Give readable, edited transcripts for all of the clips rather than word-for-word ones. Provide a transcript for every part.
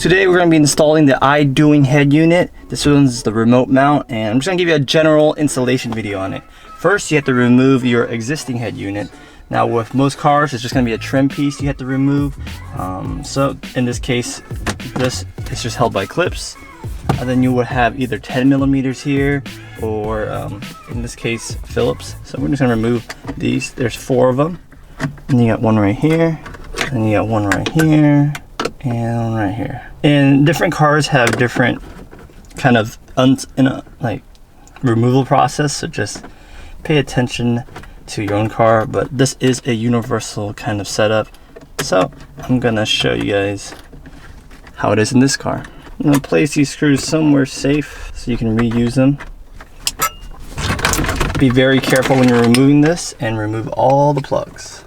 Today we're going to be installing the iDoing head unit. This one's the remote mount, and I'm just going to give you a general installation video on it. First, you have to remove your existing head unit. Now with most cars, it's just going to be a trim piece you have to remove. So in this case, this is just held by clips. And then you would have either 10 millimeters here, or in this case, Phillips. So we're just going to remove these. There's 4 of them. And you got one right here, and you got one right here, and one right here. And different cars have different kind of removal process, so just pay attention to your own car. But this is a universal kind of setup, so I'm gonna show you guys how it is in this car. I'm gonna place these screws somewhere safe so you can reuse them. Be very careful when you're removing this, and remove all the plugs.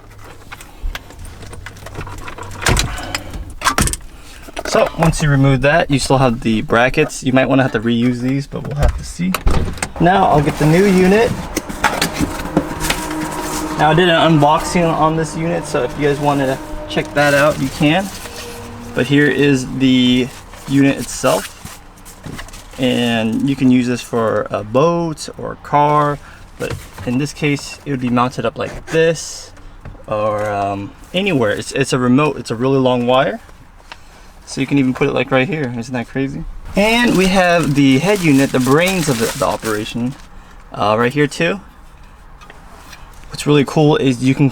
So once you remove that, you still have the brackets. You might want to have to reuse these, but we'll have to see. Now I'll get the new unit. Now I did an unboxing on this unit, so if you guys wanted to check that out, you can. But here is the unit itself, and you can use this for a boat or a car, but in this case it would be mounted up like this, or anywhere. It's a remote. It's a really long wire, so you can even put it like right here. Isn't that crazy? And we have the head unit, the brains of the operation, right here too. What's really cool is you can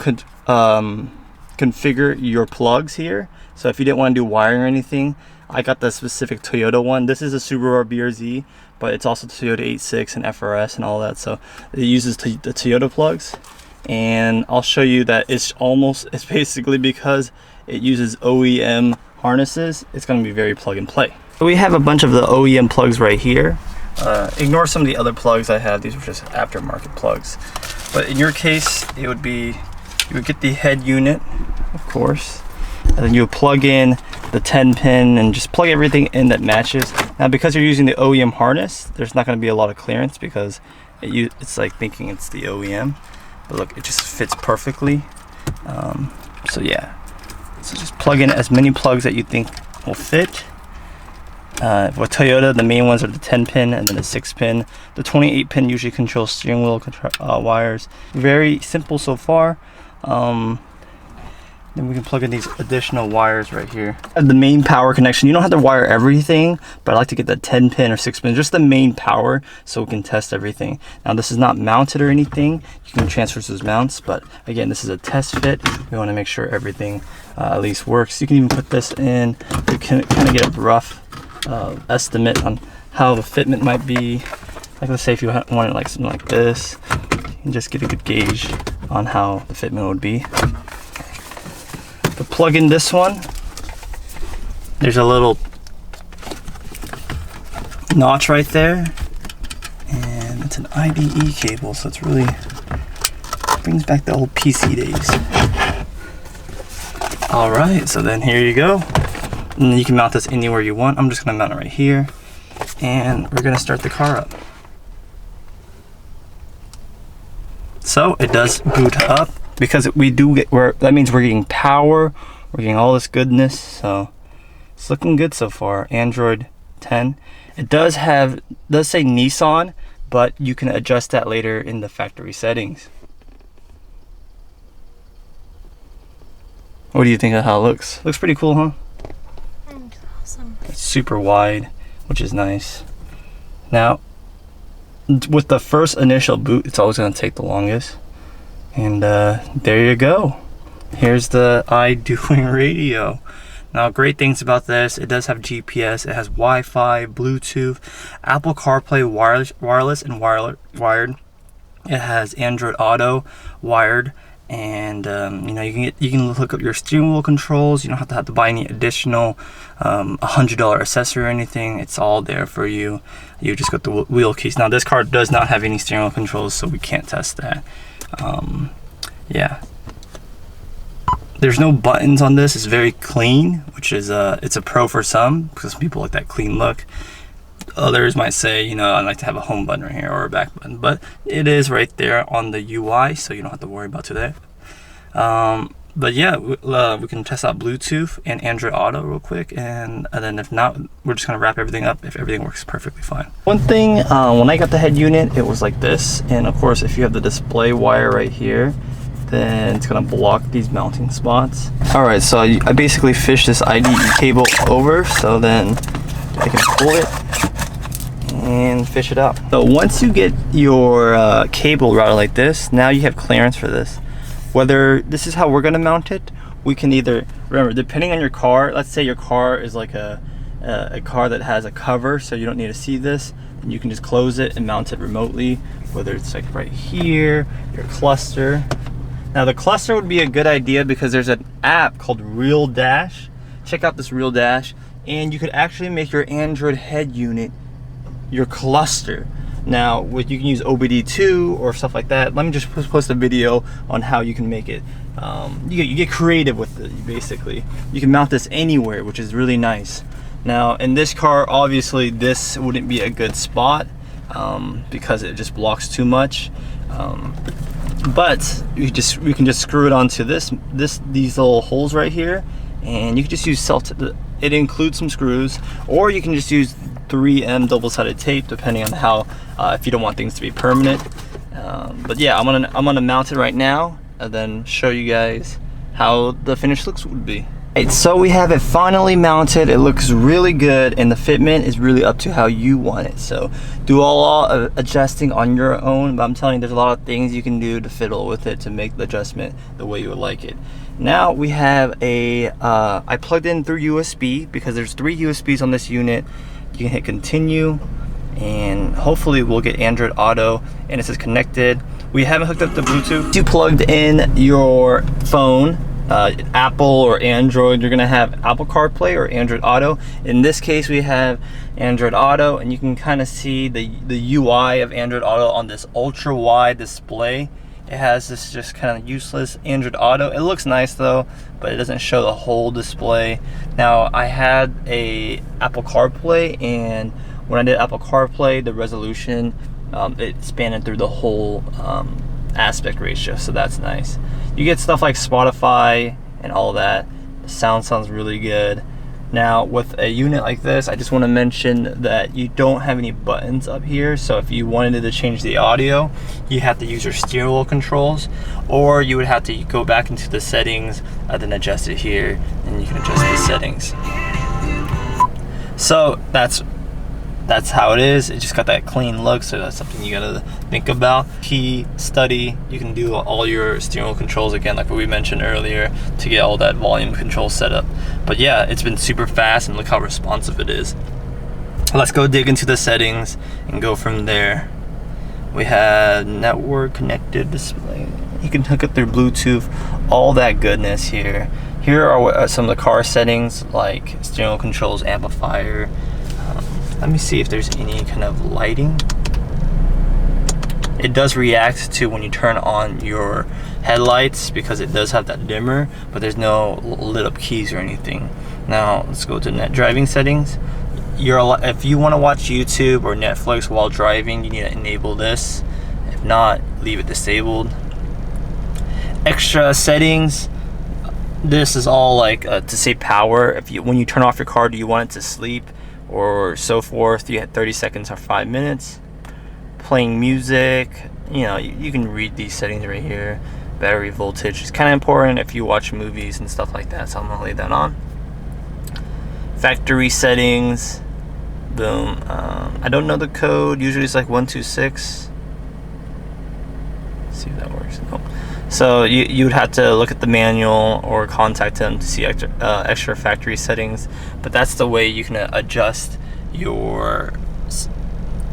configure your plugs here. So if you didn't want to do wiring or anything, I got the specific Toyota one. This is a Subaru BRZ, but it's also Toyota 86 and FRS and all that. So it uses the Toyota plugs. And I'll show you that it's basically, because it uses OEM harnesses, it's going to be very plug and play. So we have a bunch of the OEM plugs right here. Ignore some of the other plugs I have. These were just aftermarket plugs. But in your case, it would be, you would get the head unit, of course, and then you would plug in the 10 pin and just plug everything in that matches. Now because you're using the OEM harness, there's not going to be a lot of clearance because it's like thinking it's the OEM. But look, it just fits perfectly. So yeah, so just plug in as many plugs that you think will fit. With Toyota, the main ones are the 10 pin and then the 6 pin. The 28 pin usually controls steering wheel wires. Very simple so far. Then we can plug in these additional wires right here. The main power connection, you don't have to wire everything, but I like to get the 10 pin or 6 pin, just the main power, so we can test everything. Now this is not mounted or anything. You can transfer those mounts, but again, this is a test fit. We want to make sure everything at least works. You can even put this in. You can kind of get a rough estimate on how the fitment might be. Like let's say if you want it like something like this, you can just get a good gauge on how the fitment would be. To plug in this one, there's a little notch right there, and it's an IDE cable, so it's really brings back the old PC days. All right, so then here you go. And you can mount this anywhere you want. I'm just gonna mount it right here, and we're gonna start the car up. So it does boot up, because we do get, that means we're getting power, we're getting all this goodness, so it's looking good so far. Android 10. It does say Nissan, but you can adjust that later in the factory settings. What do you think of how it looks? Looks pretty cool, huh? Awesome. It's super wide, which is nice. Now, with the first initial boot, it's always going to take the longest. And there you go. Here's the iDoing radio. Now, great things about this: it does have GPS, it has Wi-Fi, Bluetooth, Apple Carplay wireless and wired. It has Android Auto wired, and you know, you can hook up your steering wheel controls. You don't have to buy any additional $100 accessory or anything. It's all there for you. You just got the wheel keys. Now this car does not have any steering wheel controls, so we can't test that. Yeah, there's no buttons on this. It's very clean, which is it's a pro for some, because people like that clean look. Others might say, you know, I'd like to have a home button right here or a back button, but it is right there on the UI, so you don't have to worry about that. But yeah, we can test out Bluetooth and Android Auto real quick, and then if not, we're just gonna wrap everything up if everything works perfectly fine. One thing, when I got the head unit, it was like this, and of course, if you have the display wire right here, then it's gonna block these mounting spots. All right, so I basically fished this IDE cable over, so then I can pull it and fish it out. So once you get your cable routed like this, now you have clearance for this. Whether this is how we're gonna mount it, we can either, remember, depending on your car, let's say your car is like a car that has a cover, so you don't need to see this, and you can just close it and mount it remotely, whether it's like right here, your cluster. Now the cluster would be a good idea because there's an app called Real Dash. Check out this Real Dash, and you could actually make your Android head unit your cluster. Now, you can use OBD2 or stuff like that. Let me just post a video on how you can make it. You get creative with it, basically. You can mount this anywhere, which is really nice. Now, in this car, obviously, this wouldn't be a good spot because it just blocks too much. But we can just screw it onto these little holes right here, and you can just use it includes some screws, or you can just use 3M double-sided tape, depending on how if you don't want things to be permanent. But yeah, I'm gonna mount it right now and then show you guys how the finished looks would be. Right, so we have it finally mounted. It looks really good, and the fitment is really up to how you want it. So do all adjusting on your own, but I'm telling you, there's a lot of things you can do to fiddle with it to make the adjustment the way you would like it. Now we have I plugged in through USB because there's 3 USBs on this unit. You can hit continue, and hopefully we'll get Android Auto, and it says connected. We haven't hooked up the Bluetooth. You plugged in your phone, Apple or Android, you're gonna have Apple Carplay or Android Auto. In this case, we have Android Auto, and you can kind of see the UI of Android Auto on this ultra wide display. It has this just kind of useless Android Auto. It looks nice though, but it doesn't show the whole display. Now, I had a Apple CarPlay, and when I did Apple CarPlay, the resolution, it spanned through the whole aspect ratio, so that's nice. You get stuff like Spotify and all that. The sound sounds really good. Now, with a unit like this, I just want to mention that you don't have any buttons up here, so if you wanted to change the audio, you have to use your steering wheel controls, or you would have to go back into the settings and then adjust it here, and you can adjust the settings. So that's how it is. It just got that clean look, so that's something you gotta think about. Key, study, you can do all your steering wheel controls again, like what we mentioned earlier, to get all that volume control set up. But yeah, it's been super fast, and look how responsive it is. Let's go dig into the settings and go from there. We have network connected display. You can hook it through Bluetooth, all that goodness here. Here are some of the car settings, like steering wheel controls, amplifier. Let me see if there's any kind of lighting. It does react to when you turn on your headlights because it does have that dimmer, but there's no lit up keys or anything. Now let's go to net driving settings. If you want to watch YouTube or Netflix while driving, you need to enable this. If not, leave it disabled. Extra settings. This is all like to save power. When you turn off your car, do you want it to sleep or so forth? You get 30 seconds or 5 minutes. Playing music, you can read these settings right here. Battery voltage is kind of important if you watch movies and stuff like that, so I'm gonna leave that on. Factory settings, boom. I don't know the code. Usually it's like 126. Let's see if that works. Nope. So you would have to look at the manual or contact them to see extra factory settings, but that's the way you can adjust your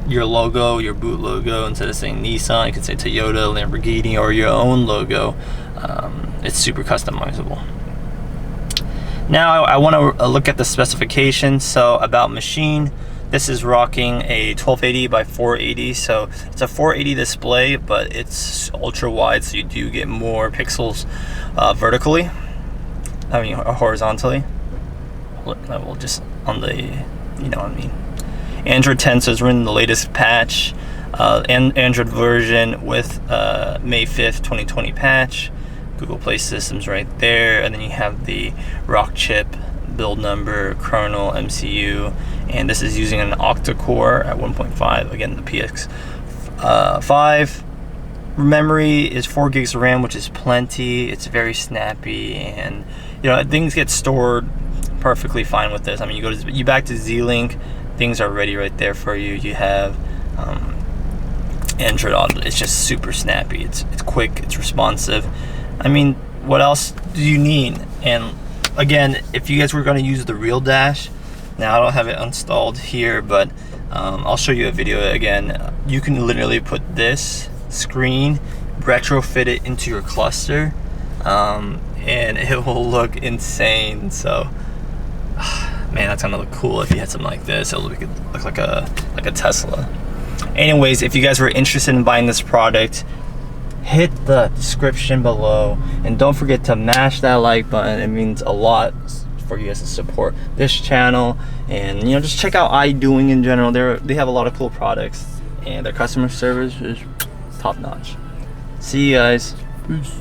logo, your boot logo. Instead of saying Nissan, you can say Toyota, Lamborghini, or your own logo. It's super customizable. Now I want to look at the specifications. So about machine, this is rocking a 1280 by 480, so it's a 480 display, but it's ultra wide, so you do get more pixels vertically. I mean horizontally. Well, just on the, you know what I mean. Android 10 says we're in the latest patch, and Android version with May 5th, 2020 patch. Google Play systems right there, and then you have the rock chip, build number, kernel, MCU, and this is using an octa-core at 1.5. Again, the PX5. Memory is 4 gigs of RAM, which is plenty. It's very snappy, and you know, things get stored perfectly fine with this. I mean, you back to Z-Link, things are ready right there for you. You have Android Auto. It's just super snappy. It's quick. It's responsive. I mean, what else do you need? And again, if you guys were going to use the real dash, now I don't have it installed here, but I'll show you a video again. You can literally put this screen, retrofit it into your cluster, and it will look insane. So man, that's gonna look cool if you had something like this. It'll look like a Tesla. Anyways, if you guys were interested in buying this product, hit the description below, and don't forget to mash that like button. It means a lot for you guys to support this channel, and you know, just check out iDoing in general. They have a lot of cool products, and their customer service is top notch. See you guys. Peace.